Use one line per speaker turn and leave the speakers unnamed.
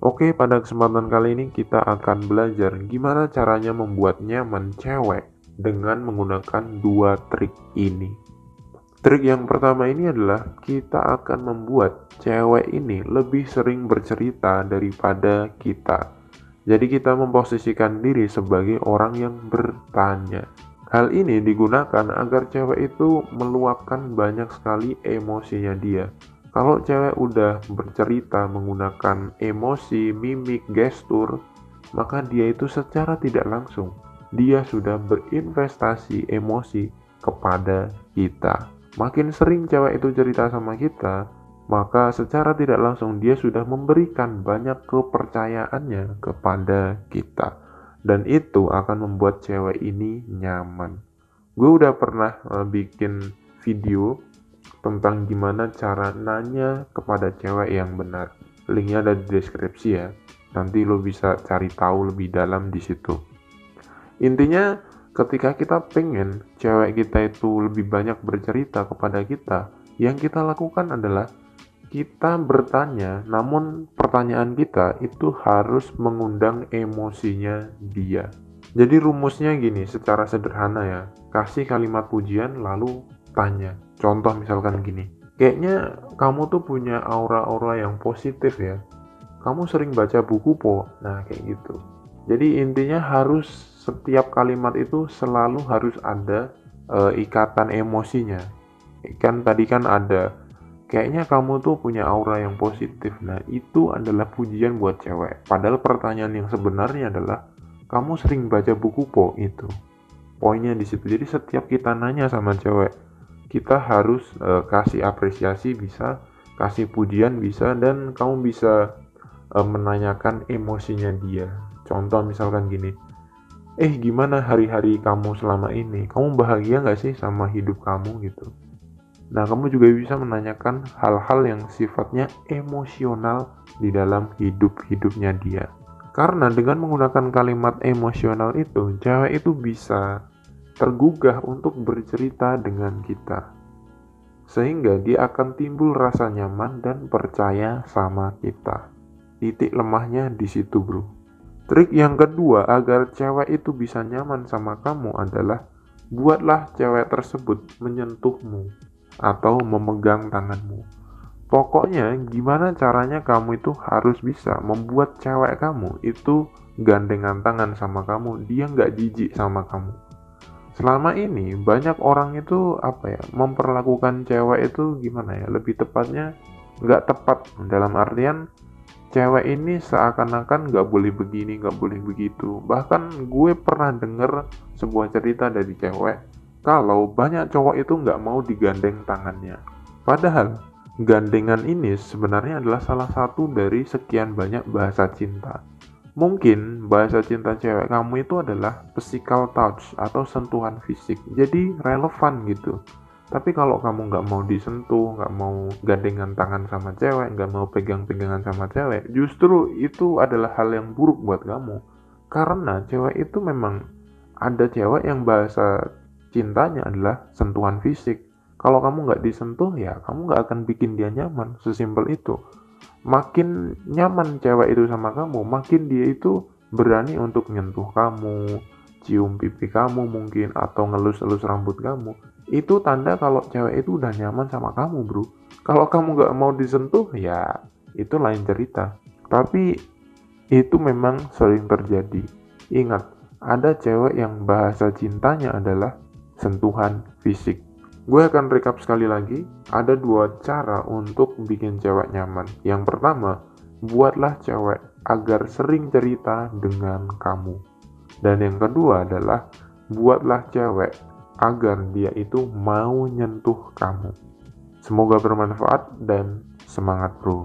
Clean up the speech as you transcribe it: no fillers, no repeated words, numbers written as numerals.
Oke, pada kesempatan kali ini kita akan belajar gimana caranya membuat nyaman cewek dengan menggunakan dua trik ini. Trik yang pertama ini adalah kita akan membuat cewek ini lebih sering bercerita daripada kita. Jadi kita memposisikan diri sebagai orang yang bertanya. Hal ini digunakan agar cewek itu meluapkan banyak sekali emosinya dia. Kalau cewek udah bercerita menggunakan emosi, mimik, gestur, maka dia itu secara tidak langsung dia sudah berinvestasi emosi kepada kita. Makin sering cewek itu cerita sama kita, maka secara tidak langsung dia sudah memberikan banyak kepercayaannya kepada kita. Dan itu akan membuat cewek ini nyaman. Gue udah pernah bikin video tentang gimana cara nanya kepada cewek yang benar. Linknya ada di deskripsi ya. Nanti lo bisa cari tahu lebih dalam di situ. Intinya ketika kita pengen cewek kita itu lebih banyak bercerita kepada kita, yang kita lakukan adalah kita bertanya, namun pertanyaan kita itu harus mengundang emosinya dia. Jadi rumusnya gini, secara sederhana ya. Kasih kalimat pujian lalu tanya. Contoh misalkan gini. Kayaknya kamu tuh punya aura-aura yang positif ya. Kamu sering baca buku po. Nah, kayak gitu. Jadi intinya harus setiap kalimat itu selalu harus ada ikatan emosinya. Kan tadi kan ada kayaknya kamu tuh punya aura yang positif. Nah, itu adalah pujian buat cewek. Padahal pertanyaan yang sebenarnya adalah, kamu sering baca buku po? Itu poinnya di situ. Jadi setiap kita nanya sama cewek, kita harus kasih apresiasi bisa, kasih pujian bisa, dan kamu bisa menanyakan emosinya dia. Contoh misalkan gini, gimana hari-hari kamu selama ini? Kamu bahagia gak sih sama hidup kamu gitu? Nah, kamu juga bisa menanyakan hal-hal yang sifatnya emosional di dalam hidupnya dia. Karena dengan menggunakan kalimat emosional itu, cewek itu bisa tergugah untuk bercerita dengan kita. Sehingga dia akan timbul rasa nyaman dan percaya sama kita. Titik lemahnya di situ, bro. Trik yang kedua agar cewek itu bisa nyaman sama kamu adalah buatlah cewek tersebut menyentuhmu atau memegang tanganmu. Pokoknya gimana caranya kamu itu harus bisa membuat cewek kamu itu gandengan tangan sama kamu, dia nggak jijik sama kamu. Selama ini banyak orang itu memperlakukan cewek itu gimana ya, lebih tepatnya nggak tepat, dalam artian cewek ini seakan-akan nggak boleh begini, nggak boleh begitu. Bahkan gue pernah denger sebuah cerita dari cewek kalau banyak cowok itu nggak mau digandeng tangannya. Padahal gandengan ini sebenarnya adalah salah satu dari sekian banyak bahasa cinta. Mungkin bahasa cinta cewek kamu itu adalah physical touch atau sentuhan fisik. Jadi relevan gitu. Tapi kalau kamu nggak mau disentuh, nggak mau gandengan tangan sama cewek, nggak mau pegang-pegangan sama cewek, justru itu adalah hal yang buruk buat kamu. Karena cewek itu memang ada cewek yang bahasa cintanya adalah sentuhan fisik. Kalau kamu nggak disentuh, ya kamu nggak akan bikin dia nyaman. Sesimpel itu. Makin nyaman cewek itu sama kamu, makin dia itu berani untuk nyentuh kamu, cium pipi kamu mungkin, atau ngelus-elus rambut kamu. Itu tanda kalau cewek itu udah nyaman sama kamu, bro. Kalau kamu nggak mau disentuh, ya itu lain cerita. Tapi itu memang sering terjadi. Ingat, ada cewek yang bahasa cintanya adalah sentuhan fisik. Gue akan recap sekali lagi, ada dua cara untuk bikin cewek nyaman. Yang pertama, buatlah cewek agar sering cerita dengan kamu. Dan yang kedua adalah, buatlah cewek agar dia itu mau nyentuh kamu. Semoga bermanfaat dan semangat, bro.